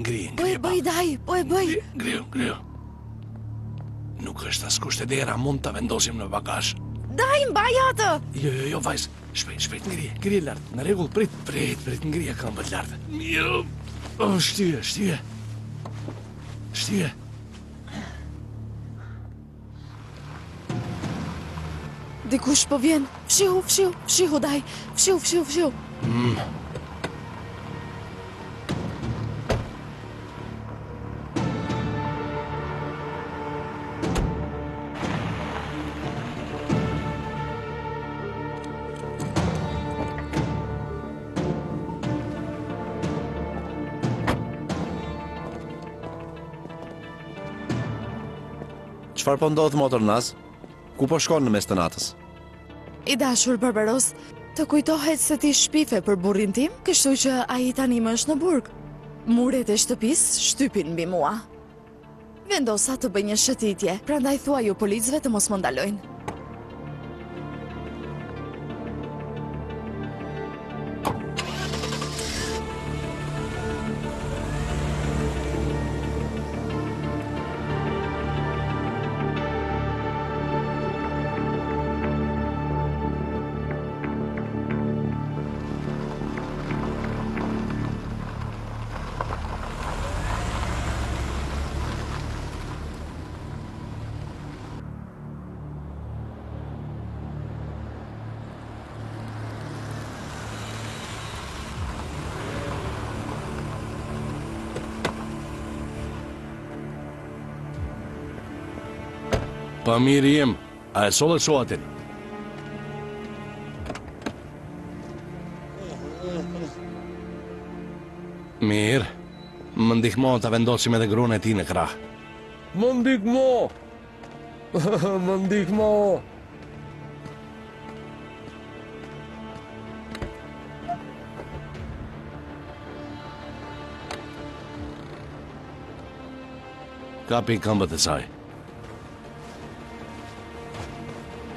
Po e bëj, Daj, po e bëj. Ngriu. Nuk është askusht e dera, mund të vendosim në bagazh. Daj, mbaj atë. Jo, vajz. Shpejt, ngri lart. Në rregull, prit, ngri këmbët lart. Mirë. Oh, shtyje. Dikush po vjen. Fshihu, Daj. Fshihu. Çfarë po ndodh motor Naz? Ku po shkon në mes të natës? I dashur Barbaros, të kujtohet se ti shpife për burrin tim, kështu që ai tani më është në burg. Muret e shtëpisë shtypin mbi mua. Vendosa të bëj një shëtitje, prandaj thuaj ju policëve të mos më ndalojnë. Pa mirë jem, a e sollet shoatin? Mirë, më ndihmo të vendosim edhe gruan e ti në krah. Më ndihmo. Kapi këmbët e saj.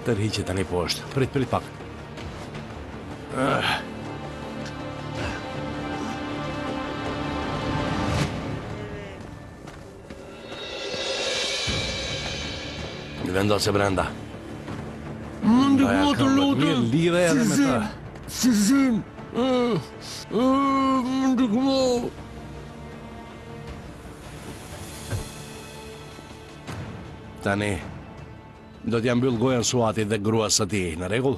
Tërhiqe tani poshtë. Prit pak. Vendose brenda. Më ndihmo të lutem. Mirë, lire edhe me ta. Zim. Më ndihmo. Tani, do t'jam mbyll gojën Suatit dhe gruas së tij, në rregull?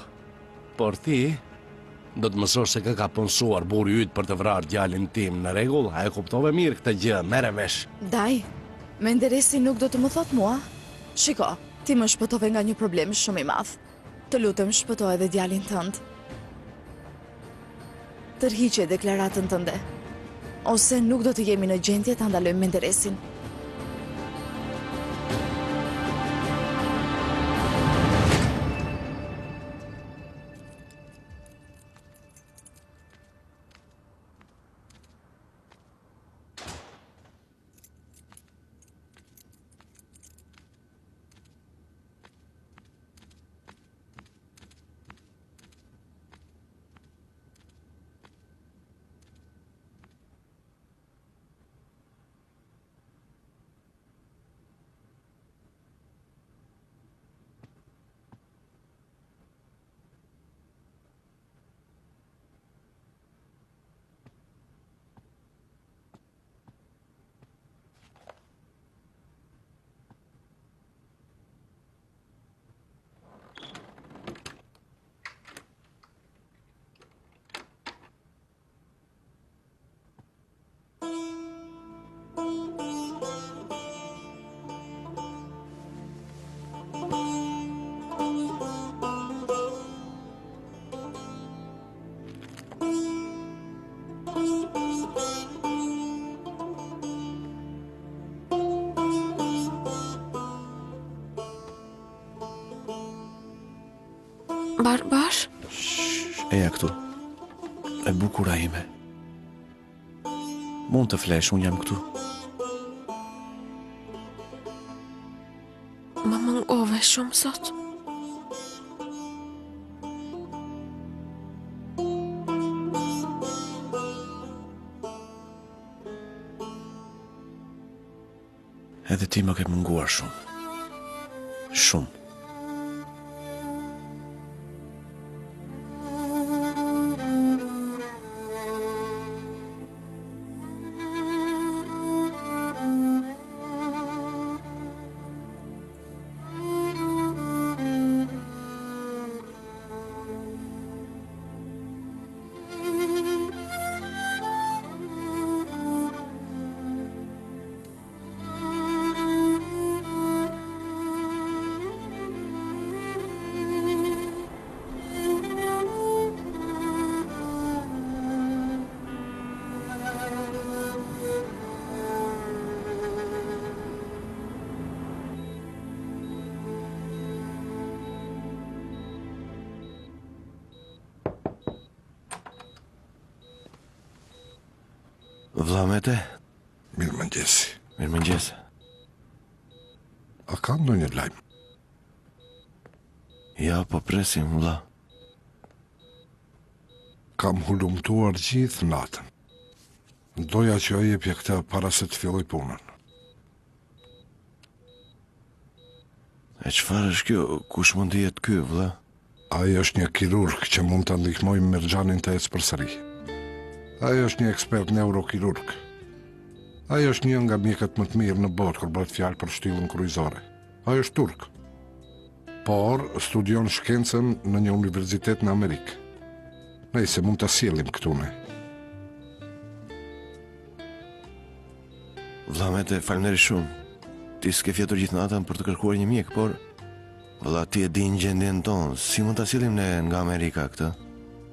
Por ti do të mësosh se kë ka punësuar burri yt për të vrarë djalin tim, në rregull? A e kuptove mirë këtë gjë? Merre vesh. Daj, Menderesi nuk do të më thot mua. Shiko, ti më shpëtove nga një problem shumë i madh. Të lutem shpëto edhe djalin tënd. Tërhiqe deklaratën tënde, ose nuk do të jemi në gjendje ta ndalojmë Menderesin. Barbar? Eja këtu. E bukura ime. Mund të flesh, unë jam këtu. Më mëngove shumë sot. Edhe ti më ke munguar shumë. Shumë. Vlamete? Mirëmëngjesi. Mirëmëngjes. A ka ndonjë lajm? Ja, po presim, vlla. Kam hulumtuar gjithë natën. Doja që ai jepje këtë para se të filloj punën. E çfarë është kjo? Kush mund të jetë ky, vlla? Ai është një kirurg që mund të ndihmojë Merxhanin të ecë përsëri. Ai është një ekspert neurokirurg. Ai është një nga mjekët më të mirë në botë kur bëhet fjalë për shtyllën kryqëzore. Ai është turk. Por studion shkencën në një universitet në Amerikë. Nëse mund ta sjellim këtu ne. Vlamete, faleminderit shumë. Ti s'ke fjetur gjithë natën për të kërkuar një mjek, por valla ti e din gjendjen tonë. Si mund ta sillim ne nga Amerika këtë?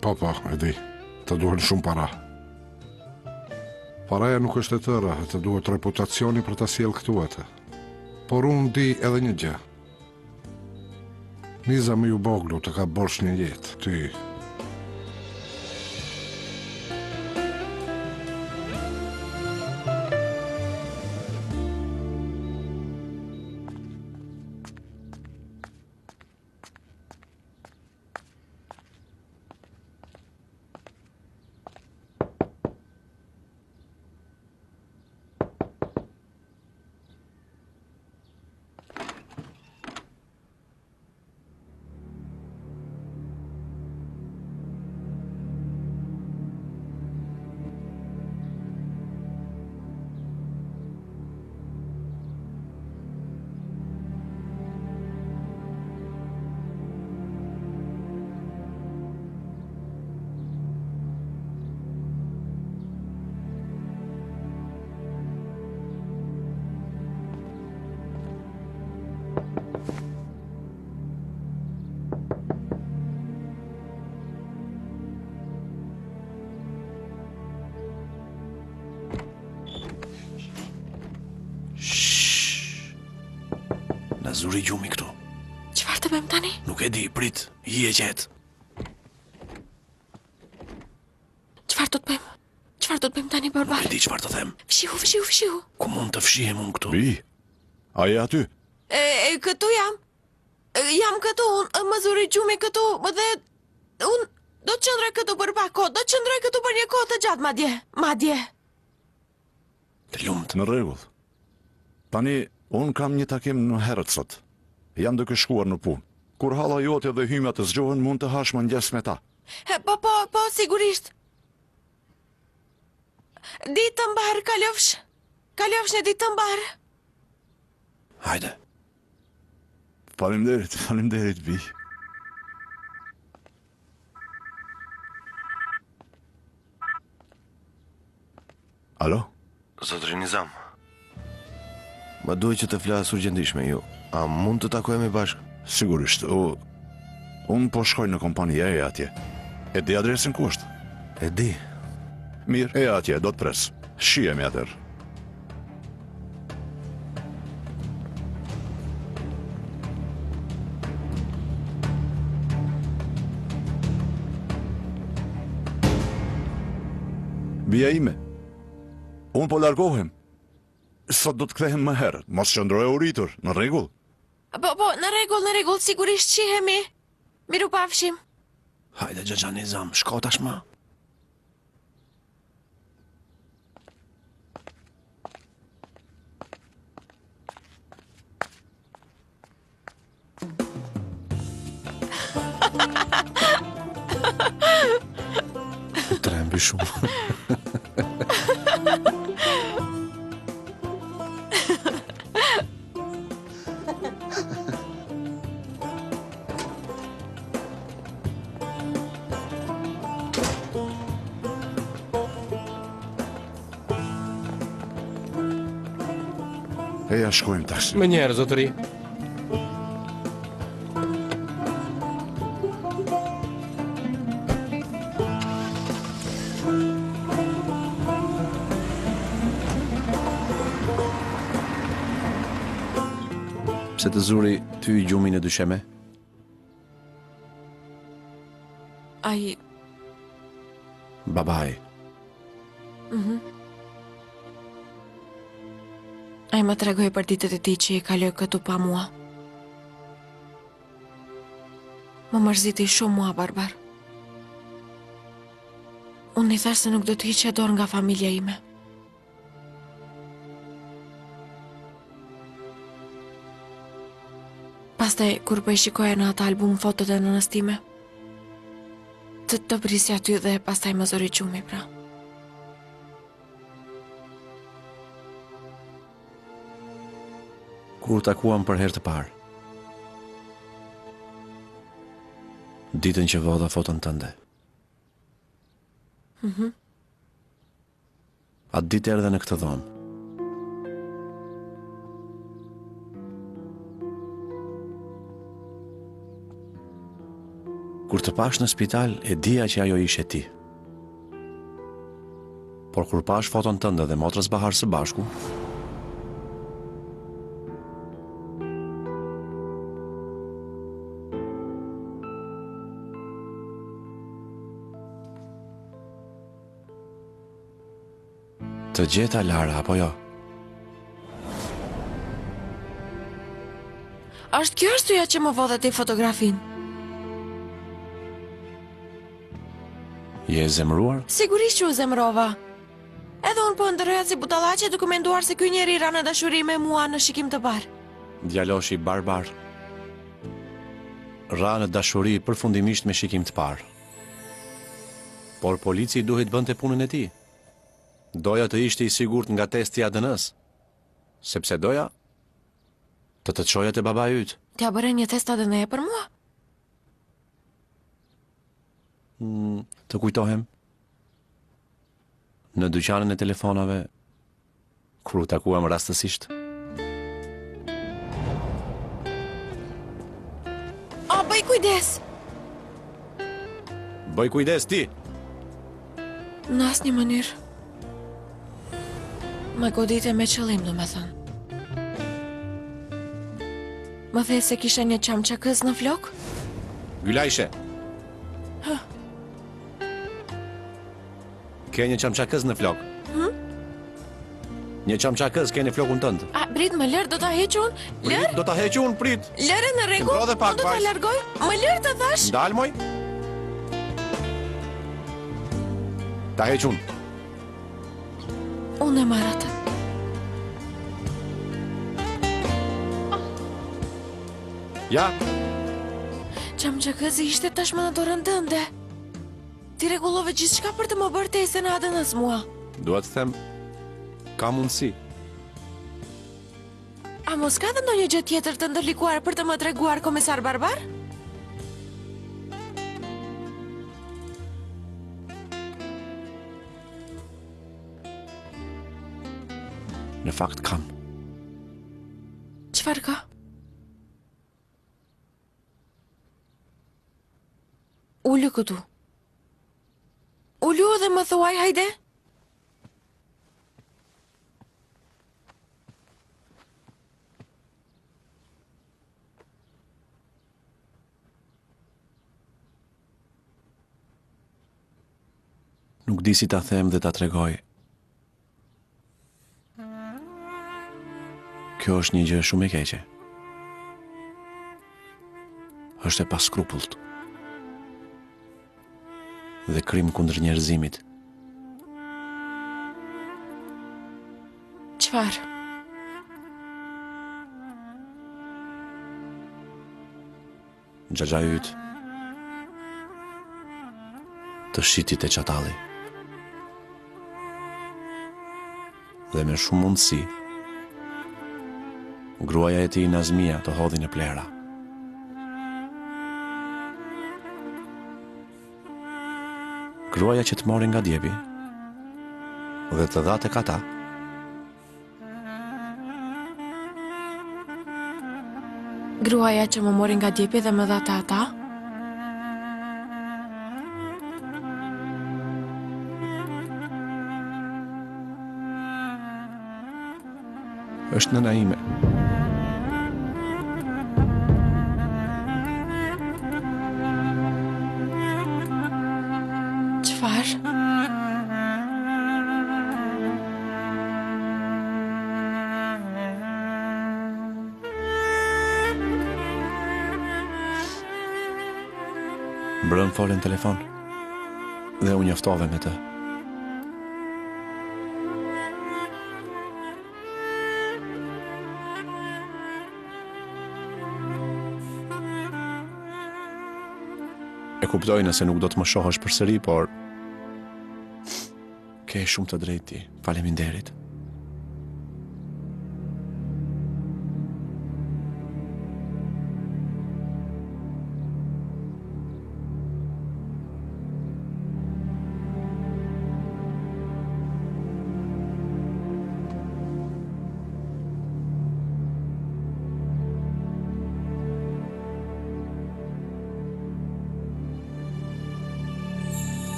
Po, e di. Të duhen shumë para. Paraja nuk është e tëra, të duhet reputacioni për ta sjellë këtu atë. Por unë di edhe një gjë. Niza më ju boglu të ka borsh një jetë, ty. Na zuri gjumi këtu. Çfarë të bëjmë tani? Nuk e di, prit, i e qetë. Çfarë do të bëjmë? Çfarë do të bëjmë tani, barbar? Nuk e di çfarë të them. Fshihu. Ku mund të fshihem unë këtu? Bi, a je aty? Këtu jam. Jam këtu, më zuri gjumi këtu, dhe unë do të qëndroj këtu për pak kohë, do të qëndroj këtu për një kohë të gjatë madje. Të lumt. Në rregull. Tani, unë kam një takim në herët sot. Jam duke shkuar në punë. Kur halla jote dhe hymja të zgjohen, mund të hash mëngjes me ta. Po, sigurisht. Ditë të mbarë, kalofsh në ditë të mbarë. Hajde. Faleminderit, Bi. Alo? Zotri Nizam. Ma duhet që të flas urgjentisht me ju. A mund të takohemi bashkë? Sigurisht, unë po shkoj në kompani e atje. E di adresën ku është? E di. Mirë, e atje, do të pres. Shihemi atër. Bia ime, unë po largohem. Sot do të kthehem më herët, mos qëndroj e uritur, në rregull? Po, në rregull, sigurisht shihemi. Miru pafshim. Hajde, Xhaxha Nizam, shko tashmë. shumë. Eja shkojmë tash. Me njerë, zotëri. Pse të zuri ty i gjumin e dysheme? Ai, Babaj. ai më tregoi për ditët e tij që i kaloi këtu pa mua. Më mërziti shumë mua, Barbar. Unë i thash se nuk do të hiqe dorë nga familja ime. Pastaj, kur po i shikoja në atë album fotot e nënës time, të prisja aty dhe pastaj më zori gjumi, pra. Kur takuam për herë të parë. Ditën që vodha foton tënde. Atë ditë erdhe në këtë dhomë. Kur të pash në spital, e dija që ajo ishe ti. Por kur pash foton tënde dhe motrës Bahar së bashku, të gjeta Lara, apo jo? Është kjo arsyeja që më vodha ti fotografin? Je e zemëruar? Sigurisht që u zemrova. Edhe unë po ndërroja si budallaqe duke menduar se ky njeri ra në dashuri me mua në shikim të parë. Djaloshi Barbar ra në dashuri përfundimisht me shikim të parë. Por polici duhet bënte punën e tij. Doja të ishte i sigurt nga testi i ADN-s, sepse doja të çoja te babai yt. T'ja bëre një test ADN për mua? Të kujtohem në dyqanin e telefonave kur u takuam rastësisht. A, bëj kujdes! Bëj kujdes ti. Në asnjë mënyrë. Më godite me qëllim, domethënë. Më the se kisha një çamçakës në flok? Gylajshe. Ke një çamçakës në flok? Një çamçakës ke në flokun tënd. A, Brit, më lër, do ta heq unë? Lër? Do ta heq unë, prit. Lërë në rregull? Mbro dhe pak, Do ta vajzë. largoj? Më lër të thash? Ndal moj. Ta heq unë. Unë e marr atë. Ja, Çamçakësi ishte tashmë në dorën tënde. Ti rregullove gjithçka për të më bërë testën e ADN-s mua. dua të them, ka mundësi. A mos ka dhe ndonjë gjë tjetër të ndërlikuar për të më treguar komisar Barbar? Në fakt kam. Çfarë ka? Ulu këtu. Ulu dhe më thuaj, hajde? Nuk di si ta them dhe ta tregoj. Kjo është një gjë shumë e keqe. Është e paskrupullt. Dhe krim kundër njerëzimit. Çfarë? Xhaxha yt të shitit e çatalli. dhe me shumë mundësi, gruaja e tij Nazmia të hodhi në plera. Gruaja që të mori nga djepi dhe të dha tek ata, Gruaja që më mori nga djepi dhe më dha te ata? është nëna ime. Çfarë? Mbrëm folën në telefon dhe unë njoftove me të. E kuptoj nëse nuk do të më shohësh përsëri, por ke shumë të drejtë ti. Faleminderit.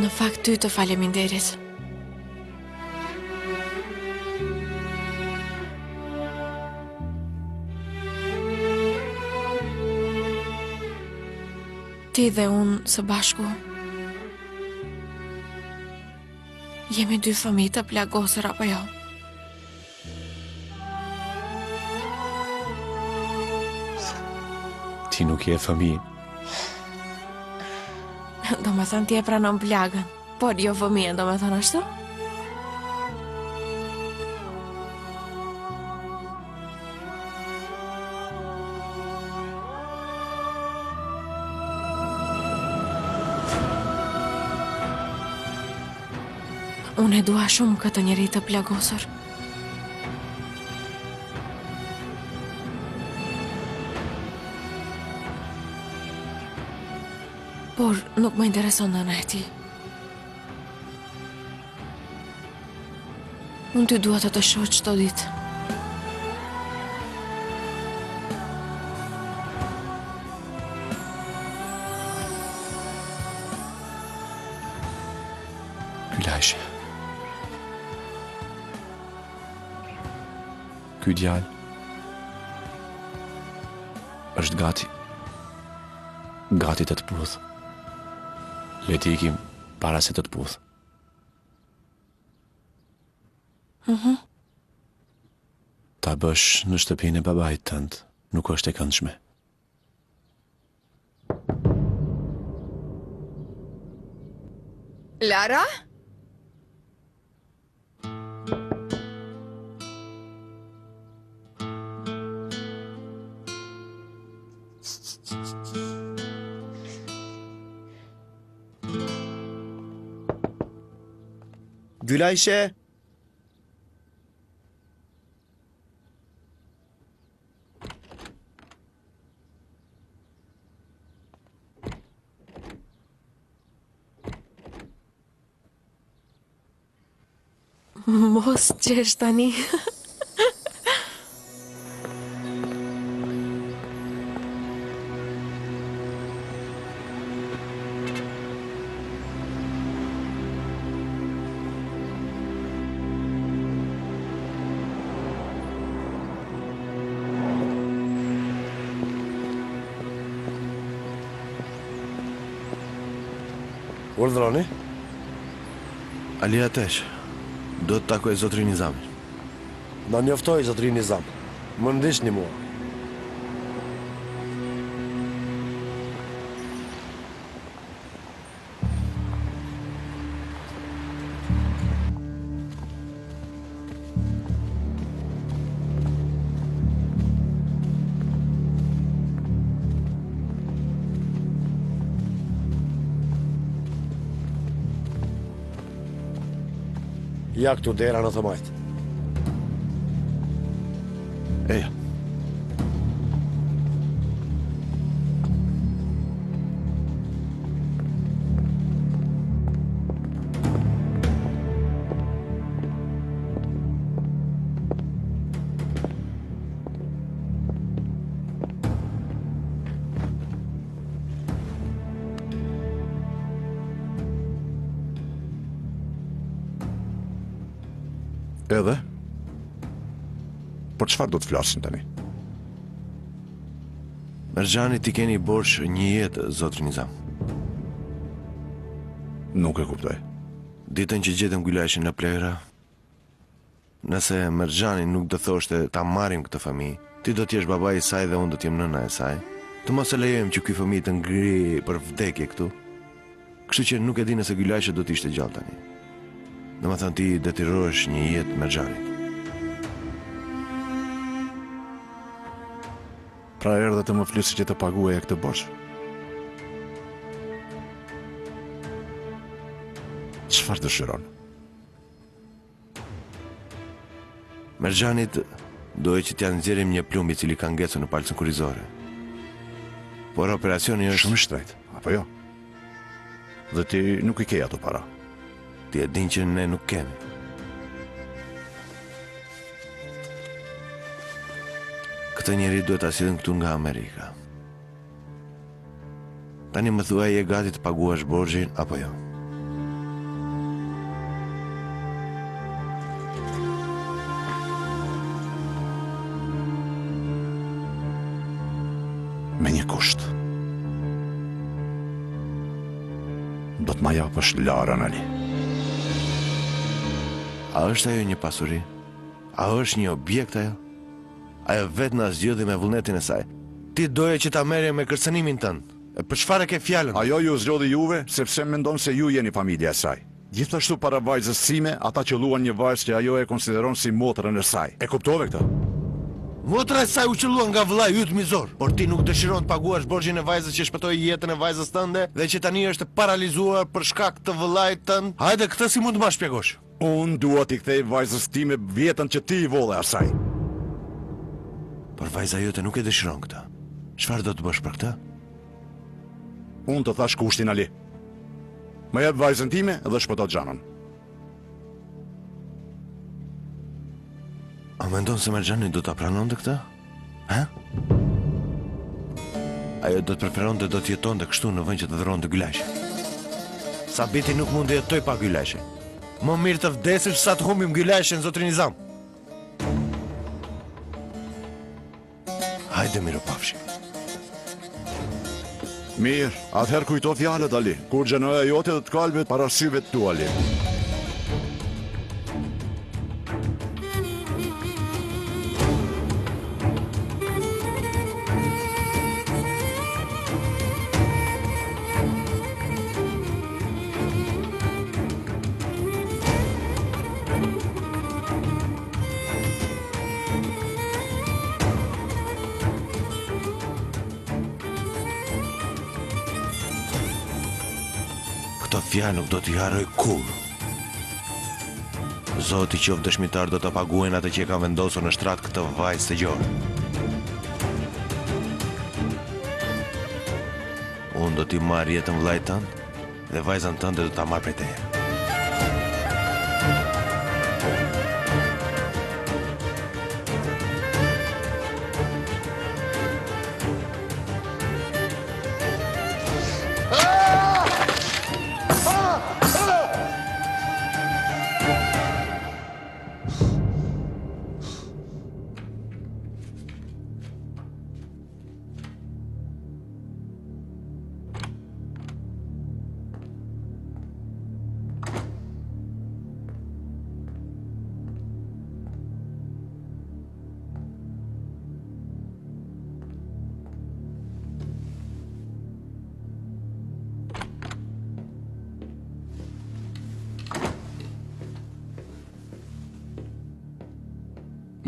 Në fakt ty të faleminderit. Ti dhe unë së bashku jemi dy fëmijë të plagosur apo jo? Ti nuk je fëmijë. Do me thënë ti e pranon plagën, por jo fëmijën, do me thënë ashtu? Unë e dua shumë këtë njeri të plagosur. Por nuk më intereson nëna e tij. Unë ty dua të shoh çdo ditë. Gülajsh. Ky djalë është gati të të puth. Le t'i ikim para se të të puth. Ta bësh në shtëpinë e babait tënd nuk është e këndshme. Lara? Gülayşe. Mos qesh tani. Urdhroni? Ali Atesh, do të takoj zotrin Nizamin. Na njoftoj zotrin Nizam. Më ndihni mua. Ja këtu dera në të majtë. Eja. Edhe? Për çfarë do të flasin tani? Mergjani ti keni borsh një jetë, zotri Nizam. Nuk e kuptoj. Ditën që gjetëm Gylashin në plera, nëse Mergjani nuk do thoshte ta marrim këtë fëmijë, ti do t'jesh baba i saj dhe unë do t'jem nëna e saj. Të mos e lejojmë që ky fëmijë të ngri për vdekje këtu. Kështu që nuk e di nëse Gylashi do t'ishte gjallë tani. Domethënë ti detirohesh një jetë Mergjanit. Pra erdhe të më flisë që të paguaja këtë borxh. Çfarë dëshiron? Mergjanit dojë që t'ja nxjerrim një plumb i cili ka ngecur në palcën kurrizore. Por operacioni është Shumë shtrejt, apo jo? Dhe ti nuk i ke ato para. ti e din që ne nuk kemi. Këtë njeri duhet ta sillim këtu nga Amerika. Tani më thuaj, je gati të paguash borxhin apo jo? Me një kusht. Do të ma japësh Larën, Ali. A është ajo një pasuri? A është një objekt ajo? Ajo vetë na zgjodhi me vullnetin e saj. Ti doje që ta merrje me kërcënimin tënd. E për çfarë ke fjalën? Ajo ju zgjodhi juve sepse mendon se ju jeni familja e saj. Gjithashtu para vajzës sime, ata që luan një vajzë që ajo e konsideron si motrën e saj. E kuptove këtë? Motra e saj u qelluan nga vëllai yt mizor, por ti nuk dëshiron të paguash borxhin e vajzës që shpëtoi jetën e vajzës tënde dhe që tani është paralizuar për shkak të vëllait tënd. Hajde, këtë si mund të ma shpjegosh? Unë dua t'i kthej vajzës time vjetën që ti i volle asaj. Por vajza jote nuk e dëshiron këtë. Çfarë do të bësh për këtë? Unë të thash kushtin, Ali. Më jep vajzën time dhe shpëto Xhanën. A mendon se Mergjani do ta pranonte këtë? Ha? Ajo do të preferonte do të jetonte kështu në vend që të dhëronte Gylashi. Sabiti nuk mund të jetoj pa Gylashi. Më mirë të vdesësh sa të humbim Gylashin, zotrin Nizam. Hajde, miropafshi. Mirë, atëherë kujto fjalët, Ali. Kur gjënoja jote dhe të kalbet para syve të tu, Ali. Këto fjalë nuk do t'i harroj kur. Zoti qoftë dëshmitar do të paguajnë atë që e ka vendosur në shtrat këtë vajzë të gjorë. Unë do t'i marr jetën vllait tënd dhe vajzën tënde do ta marr prej teje.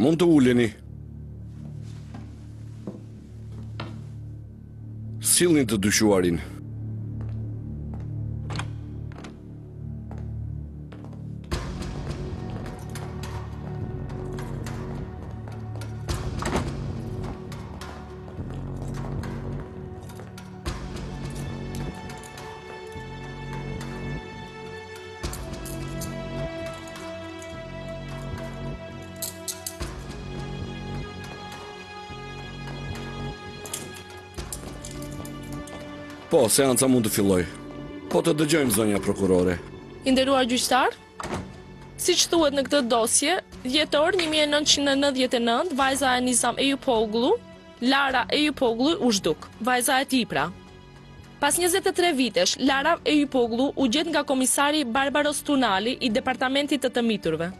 Mund të uleni. Sillni të dyshuarin. Po, seanca mund të filloj. Po të dëgjojmë zonja prokurore. I nderuar gjyqtar, siç thuhet në këtë dosje, dhjetor 1999, vajza e Nizam Eyupoglu, Lara Eyupoglu u zhduk, vajza e tij pra. Pas 23 vitesh, Lara Eyupoglu u gjet nga komisari Barbaros Tunali i departamentit të miturve.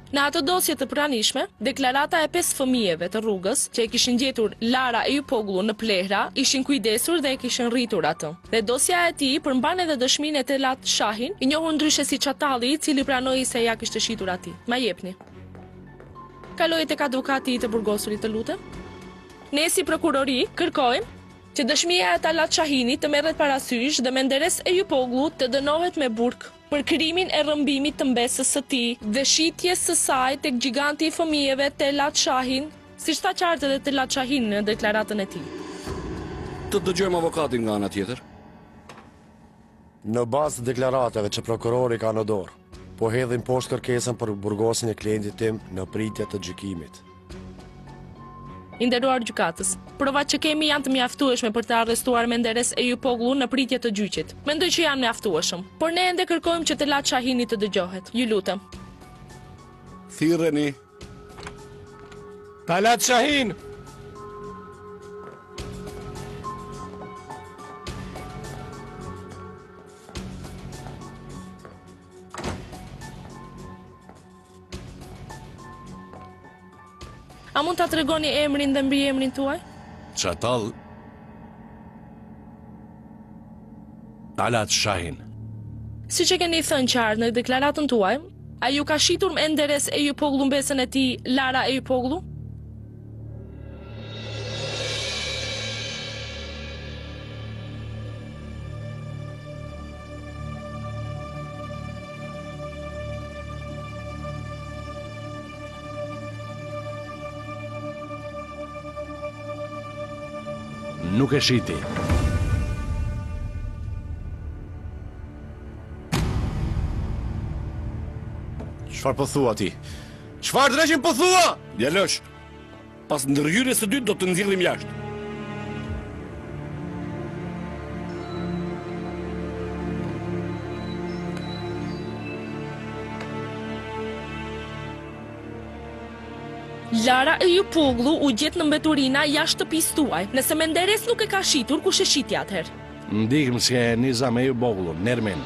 Në atë dosje të pranishme, deklarata e 5 fëmijëve të rrugës që e kishin gjetur Lara Eyupoglu në plehra, ishin kujdesur dhe e kishin rritur atë. Dhe dosja e tij përmban edhe dëshminë e Telat Shahin, i njohur ndryshe si Çatalli, i cili pranoi se ja kishte shitur atij. Ma jepni. Kaloj tek advokati i të burgosurit, të lutem. Ne si prokurori kërkojmë që dëshmia e Talat Shahinit të merret parasysh dhe Menderes Eyupoglu të dënohet me burg për krimin e rrëmbimit të mbesës së tij dhe shitjes së saj tek giganti i fëmijëve Telat Shahin, siç tha qartë edhe Telat Shahin në deklaratën e tij. Të dëgjojmë avokatin nga ana tjetër. Në bazë të deklaratave që prokurori ka në dorë, po hedhin poshtë kërkesën për burgosin e klientit tim në pritje të gjykimit. I nderuar gjykatës, provat që kemi janë të mjaftueshme për të arrestuar Menderes Eyupoglu në pritje të gjyqit. Mendoj që janë mjaftueshëm, por ne ende kërkojmë që Telat Shahini të dëgjohet. Ju lutem. Thirreni. Talat Shahin! A mund ta tregoni emrin dhe mbiemrin tuaj? Çatall. Talat Shahin. Siç e keni thënë qartë në deklaratën tuaj, a ju ka shitur Menderes Eyupoglu mbesën e tij Lara Eyupoglu? Nuk e shiti. Çfarë po thua ti? Çfarë drejtim po thua? Djalosh. Pas ndërhyrjes së dytë do të nxjerrim jashtë. Lara Eyupoglu u gjet në mbeturina jashtë shtëpisë tuaj. Nëse Menderes nuk e ka shitur, kush e shiti atëherë? Ndihmë se Nizam Eyupoglu, Nermin.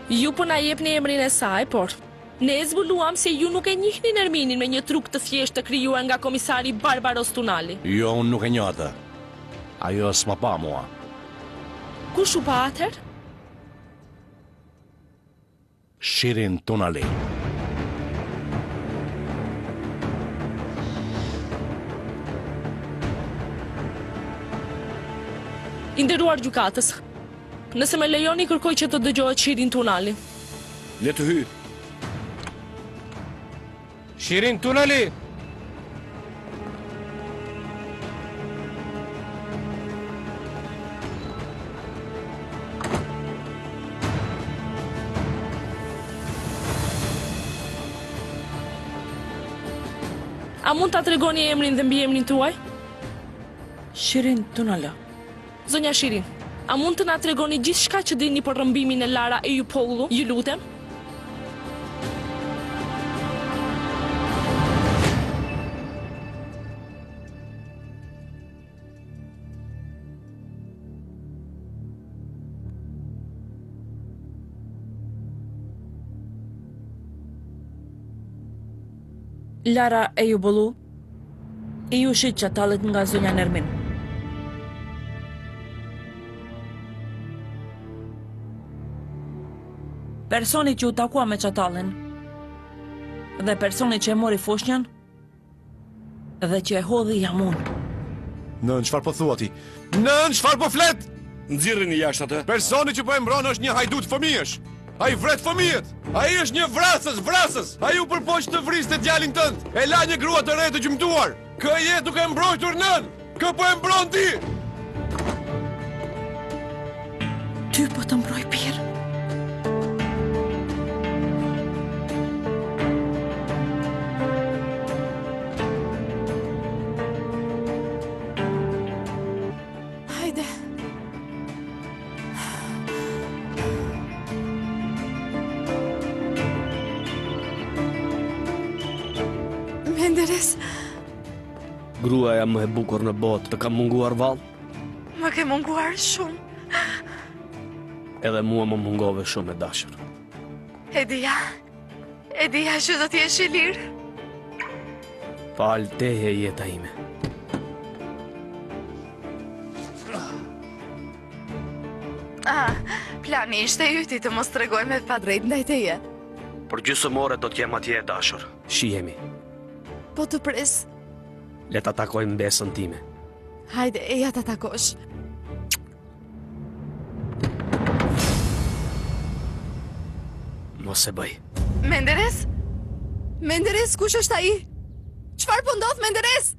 Ju po na jepni emrin e saj, por ne e zbuluam se ju nuk e njihni Nerminin me një truk të thjeshtë të krijuar nga komisari Barbaros Tunali. Jo, unë nuk e njoh atë. Ajo s'ma pa mua. Kush u pa atëherë? Shirin Tunali. I nderuar gjykatës, nëse më lejoni kërkoj që të dëgjohet Shirin Tunali. Le të hyj. Shirin Tunali! A mund ta tregoni emrin dhe mbiemrin tuaj? Shirin Tunala. Zonja Shirin, a mund të na tregoni gjithçka që dini për rrëmbimin e Lara Eyupoglu? Ju lutem. Lara Eyupoglu i u shit Çatallit nga zonja Nermin. Personi që u takua me Çatallin dhe personi që e mori fushnjën dhe që e hodhi jam unë. Nën, çfarë po thua ti? Nën, çfarë po flet? Nxjerrini jashtë atë. Personi që po e mbron është një hajdut fëmijësh. Ai vret fëmijët. Ai është një vrasës. Ai u përpoq të vriste djalin tënd. E la një grua të re të gjymtuar. Kë je duke mbrojtur nën? Kë po e mbron ti? Ty po të mbroj pirë. Menderes, Gruaja më e bukur në botë të ka munguar vallë, më ke munguar shumë. edhe mua më mungove shumë e dashur. E dija që do t'jesh i lirë. Falë teje jeta ime. Plani ishte yti të mos tregoj me pa drejt ndaj teje. Për gjysmore do t'jem atje e dashur. Shihemi. Po të pres, Le ta takojmë besën time. hajde, eja ta takosh. Mos e bëj. Menderes? Menderes, kush është ai? Çfarë po ndodh, Menderes?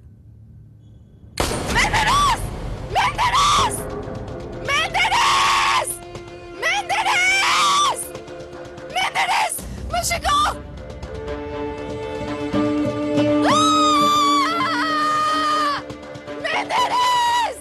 Menderes! Menderes! Menderes! Menderes! Menderes! Më shiko! Ah! Menderes!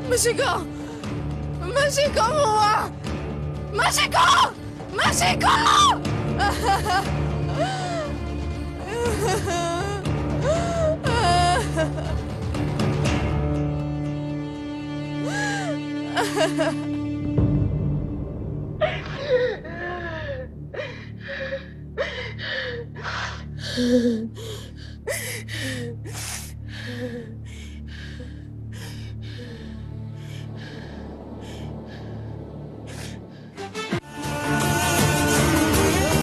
Më shiko! Më shiko mua! Më shiko! Më shiko!